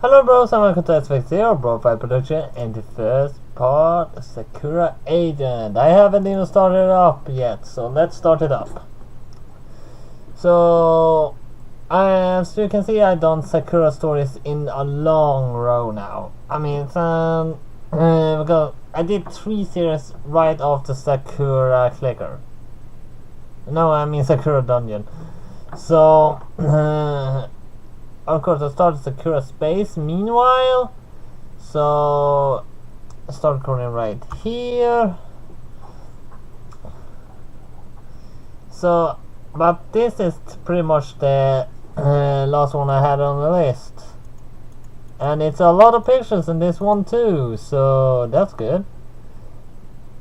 Hello bros and welcome to SVX0 BroFive production and the first part Sakura Agent. I haven't even started it up yet, so let's start it up. So as you can see, I've done Sakura stories in a long row now. I mean it's because I did 3 series right after Sakura Clicker. No, I mean Sakura Dungeon. So of course I started Sakura Space meanwhile, so I start recording right here. So but this is pretty much the last one I had on the list, and it's a lot of pictures in this one too, so that's good.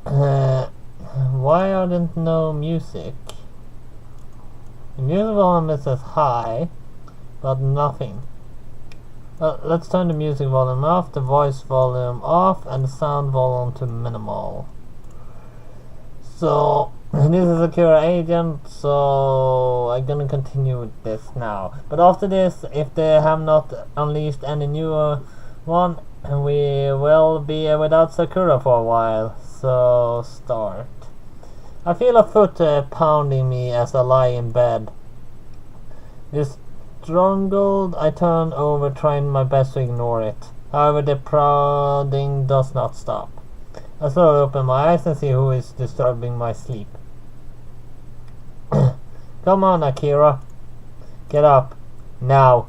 Why aren't no music? The music volume says high, but nothing. Let's turn the music volume off, the voice volume off, and the sound volume to minimal. So this is Sakura Agent, so I'm gonna continue with this now. But after this, if they have not unleashed any newer one, we will be without Sakura for a while. So start. I feel a foot pounding me as I lie in bed. This struggled, I turn over, trying my best to ignore it. However, the prodding does not stop. I slowly open my eyes and see who is disturbing my sleep. Come on, Akira. Get up. Now.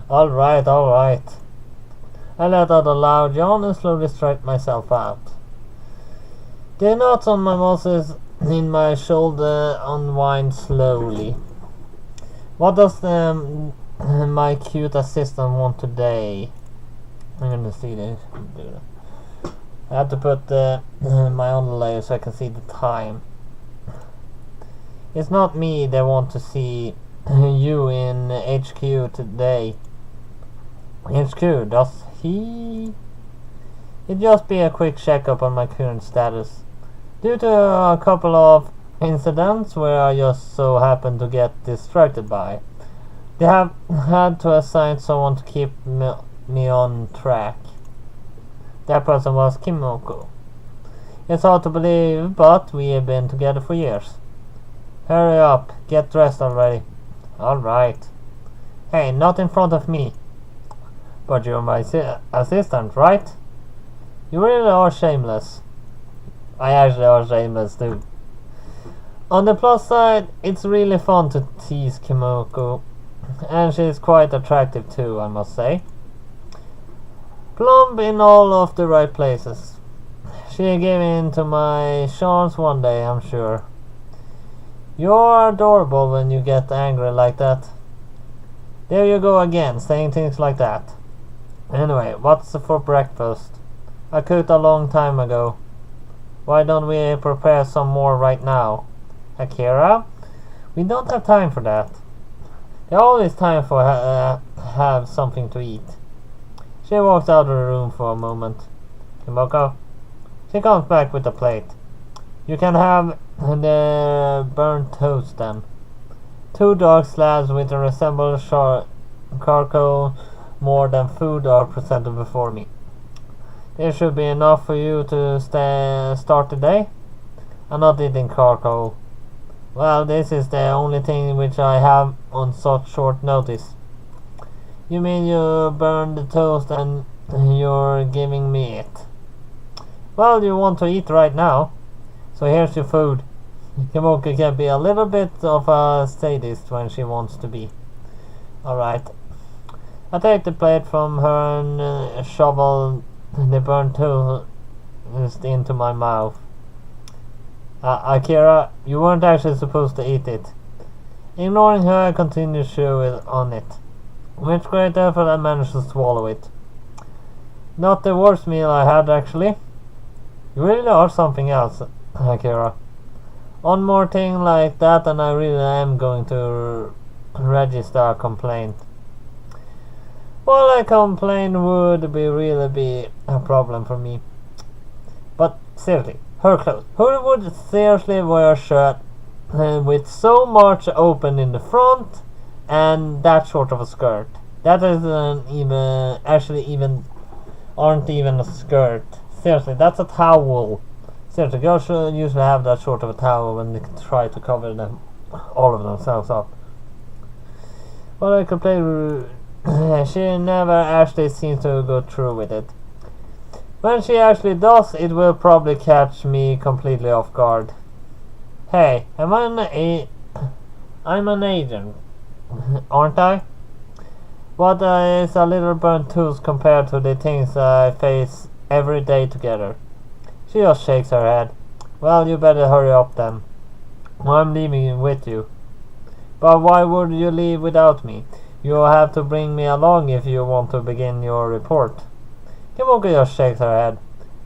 Alright. I let out a loud yawn and slowly stretch myself out. The knots on my muscles in my shoulder unwind slowly. What does my cute assistant want today? I'm gonna see this. I have to put my underlay so I can see the time. It's not me they want to see you in HQ today. HQ, does he? It'd just be a quick checkup on my current status. Due to a couple of incidents where I just so happened to get distracted by, they have had to assign someone to keep me on track. That person was Kimoko. It's hard to believe, but we have been together for years. Hurry up, get dressed already. Alright. Hey, not in front of me. But you're my assistant, right? You really are shameless. I actually are shameless too. On the plus side, it's really fun to tease Kimoko, and she's quite attractive too, I must say. Plump in all of the right places. She gave in to my charms one day, I'm sure. You're adorable when you get angry like that. There you go again, saying things like that. Anyway, what's for breakfast? I cooked a long time ago. Why don't we prepare some more right now? Akira? We don't have time for that. There's always time for have something to eat. She walks out of the room for a moment. Kimoko? She comes back with a plate. You can have the burnt toast then. 2 dark slabs which resemble charcoal more than food are presented before me. There should be enough for you to start the day. I'm not eating charcoal. Well, this is the only thing which I have on such short notice. You mean you burned the toast and you're giving me it? Well, you want to eat right now, so here's your food. Kimoko can be a little bit of a sadist when she wants to be. Alright. I take the plate from her and shovel the burnt toast into my mouth. Akira, you weren't actually supposed to eat it. Ignoring her, I continue to chew on it. With great effort, I managed to swallow it. Not the worst meal I had, actually. You really are something else, Akira. One more thing like that and I really am going to register a complaint. Well, a complaint would really be a problem for me. But seriously, her clothes. Who would seriously wear a shirt with so much open in the front and that short of a skirt? That isn't even aren't even a skirt. Seriously, that's a towel. Seriously, girls should usually have that short of a towel when they try to cover them all of themselves up. Well, I could play. She never actually seems to go through with it. When she actually does, it will probably catch me completely off guard. Hey, I'm an agent, aren't I? What is a little burnt tooth compared to the things I face every day together? She just shakes her head. Well, you better hurry up then. I'm leaving with you. But why would you leave without me? You'll have to bring me along if you want to begin your report. Kimoko just shakes her head.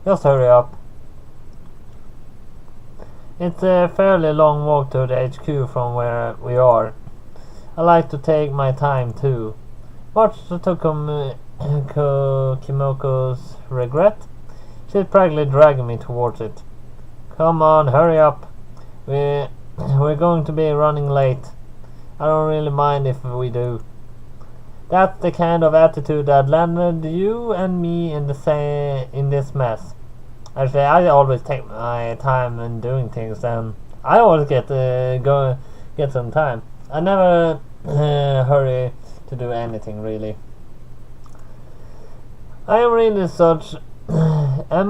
Just hurry up. It's a fairly long walk to the HQ from where we are. I like to take my time too. Much to Kimoko's regret, she's practically dragging me towards it. Come on, hurry up. We're going to be running late. I don't really mind if we do. That's the kind of attitude that landed you and me in this mess. Actually, I always take my time in doing things, and I always get some time. I never hurry to do anything really. Am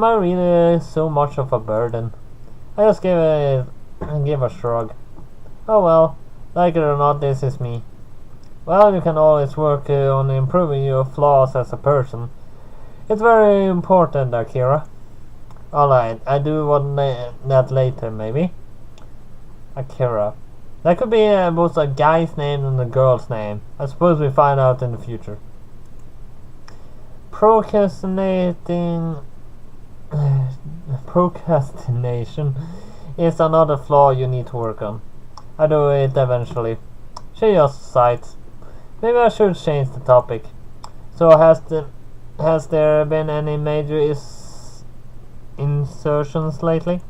I really so much of a burden? I just give a shrug. Oh well, like it or not, this is me. Well, you can always work on improving your flaws as a person. It's very important, Akira. Alright, I do want that later, maybe. Akira. That could be both a guy's name and a girl's name. I suppose we find out in the future. Procrastination is another flaw you need to work on. I do it eventually. She just sighs. Maybe I should change the topic. So has there been any major insertions lately?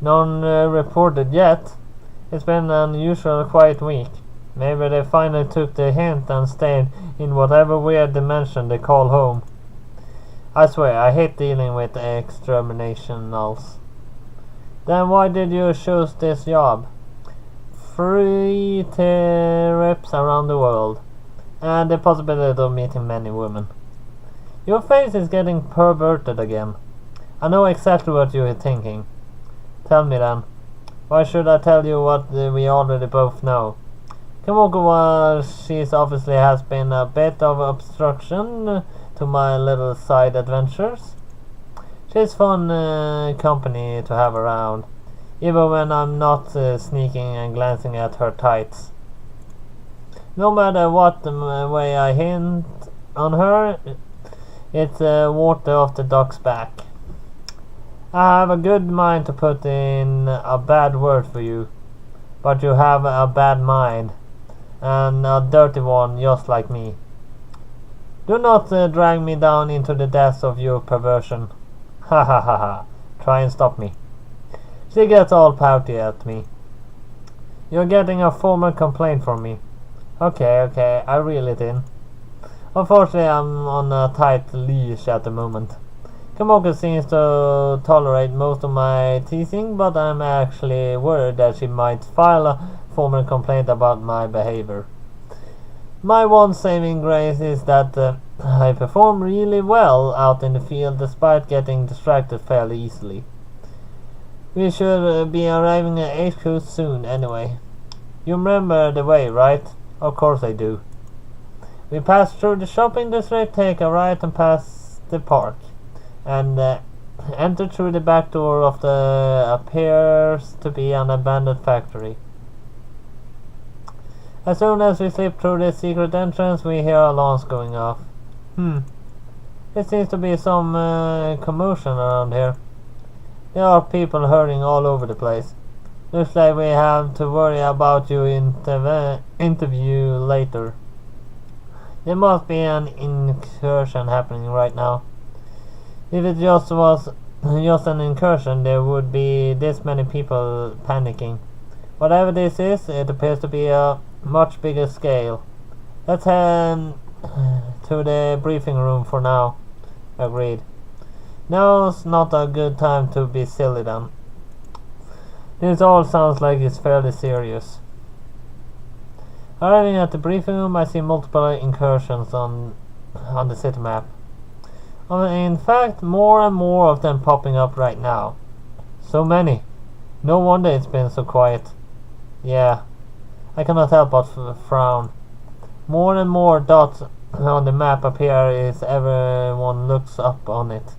None reported yet. It's been an unusual quiet week. Maybe they finally took the hint and stayed in whatever weird dimension they call home. I swear, I hate dealing with exterminationals. Then why did you choose this job? Free trips around the world, and the possibility of meeting many women. Your face is getting perverted again. I know exactly what you're thinking. Tell me then. Why should I tell you what we already both know? Kimoko, while she obviously has been a bit of obstruction to my little side adventures, she's fun company to have around, even when I'm not sneaking and glancing at her tights. No matter what way I hint on her, it's water off the duck's back. I have a good mind to put in a bad word for you, but you have a bad mind, and a dirty one just like me. Do not drag me down into the depths of your perversion. Ha ha ha ha. Try and stop me. She gets all pouty at me. You're getting a formal complaint from me. Okay, I reel it in. Unfortunately, I'm on a tight leash at the moment. Kimoko seems to tolerate most of my teasing, but I'm actually worried that she might file a formal complaint about my behavior. My one saving grace is that I perform really well out in the field despite getting distracted fairly easily. We should be arriving at HQ soon anyway. You remember the way, right? Of course I do. We pass through the shopping district, take a right and pass the park, and enter through the back door of the appears to be an abandoned factory. As soon as we slip through the secret entrance, we hear alarms going off. There seems to be some commotion around here. There are people hurrying all over the place. Looks like we have to worry about your interview later. There must be an incursion happening right now. If it just was just an incursion, there would be this many people panicking. Whatever this is, it appears to be a much bigger scale. Let's to the briefing room for now. Agreed. Now's not a good time to be silly then. This all sounds like it's fairly serious. Arriving at the briefing room, I see multiple incursions on the city map. In fact, more and more of them popping up right now. So many. No wonder it's been so quiet. Yeah, I cannot help but frown. More and more dots on the map appear as everyone looks up on it.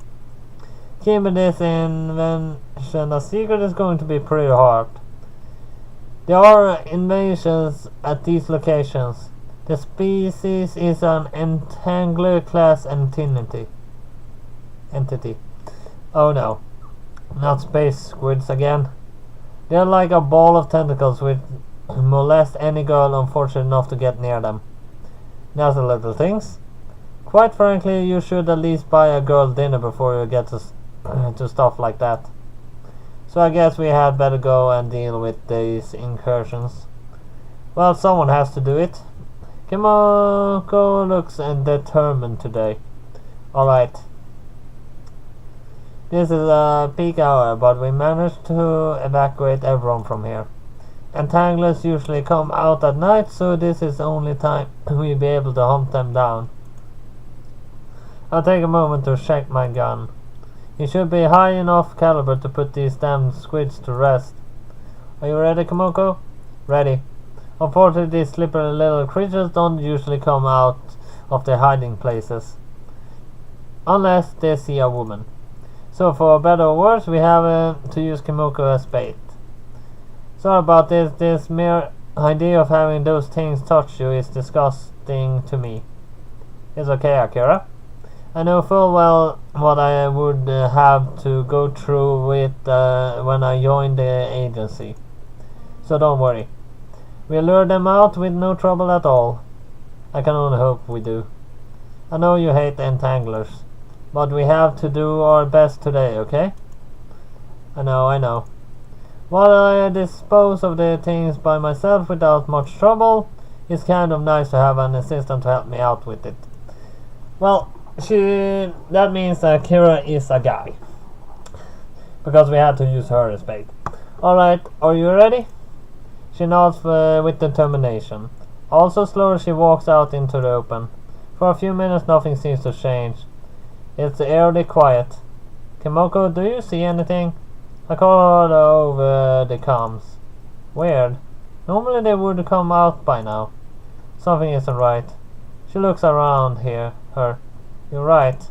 Keeping this invention a secret is going to be pretty hard. There are invasions at these locations. The species is an entangler class entity. Oh no, not space squids again. They're like a ball of tentacles which molest any girl unfortunate enough to get near them. Nasty little things. Quite frankly, you should at least buy a girl dinner before you get to stuff like that. So I guess we had better go and deal with these incursions. Well, someone has to do it. Kimoko looks determined today. Alright. This is a peak hour, but we managed to evacuate everyone from here. Entanglers usually come out at night, so this is the only time we'll be able to hunt them down. I'll take a moment to check my gun. It should be high enough caliber to put these damn squids to rest. Are you ready, Kimoko? Ready. Unfortunately, these slippery little creatures don't usually come out of their hiding places. Unless they see a woman. So for better or worse, we have to use Kimoko as bait. Sorry about this. This mere idea of having those things touch you is disgusting to me. It's okay, Akira. I know full well what I would have to go through with when I joined the agency. So don't worry. We'll lure them out with no trouble at all. I can only hope we do. I know you hate entanglers, but we have to do our best today, okay? I know. While I dispose of the things by myself without much trouble, it's kind of nice to have an assistant to help me out with it. Well, that means that Kira is a guy. Because we had to use her as bait. Alright, are you ready? She nods with determination. Also slowly she walks out into the open. For a few minutes nothing seems to change. It's eerily quiet. Kimoko, do you see anything? I call her over the comms. Weird. Normally they would come out by now. Something isn't right. She looks around her. You're right.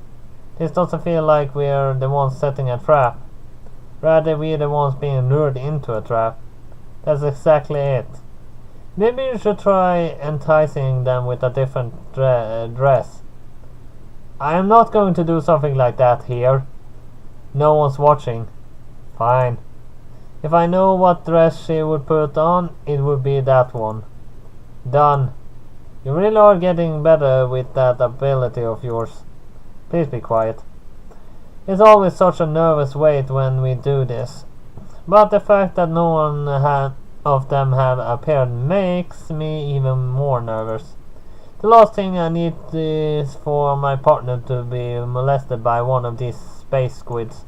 This doesn't feel like we're the ones setting a trap. Rather, we're the ones being lured into a trap. That's exactly it. Maybe you should try enticing them with a different dress. I am not going to do something like that here. No one's watching. Fine. If I know what dress she would put on, it would be that one. Done. You really are getting better with that ability of yours. Please be quiet. It's always such a nervous wait when we do this. But the fact that no one of them have appeared makes me even more nervous. The last thing I need is for my partner to be molested by one of these space squids.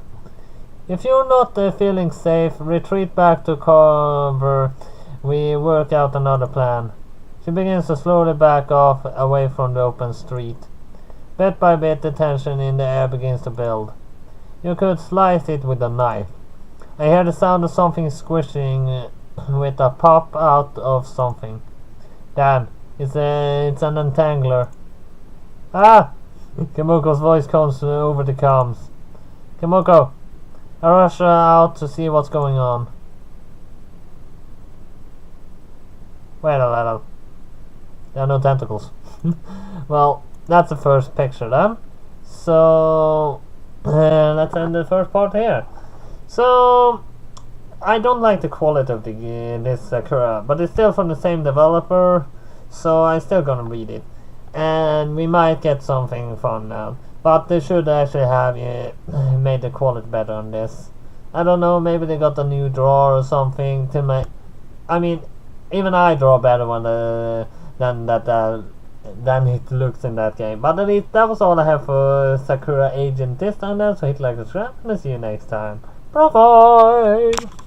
If you're not feeling safe, retreat back to cover. We work out another plan. She begins to slowly back off away from the open street. Bit by bit the tension in the air begins to build. You could slice it with a knife. I hear the sound of something squishing with a pop out of something. Damn, it's an entangler. Ah! Kimoko's voice comes over the comms. Kimoko, I rush out to see what's going on. Wait a little. There are no tentacles. Well, that's the first picture then. So, let's end the first part here. So, I don't like the quality of this Sakura, but it's still from the same developer, so I'm still gonna read it. And we might get something fun now. But they should actually have made the quality better on this. I don't know, maybe they got a new draw or something to make. I mean, even I draw better than that than it looks in that game. But at least that was all I have for Sakura Agent this time then, so hit like, subscribe, and I'll see you next time. BroFive!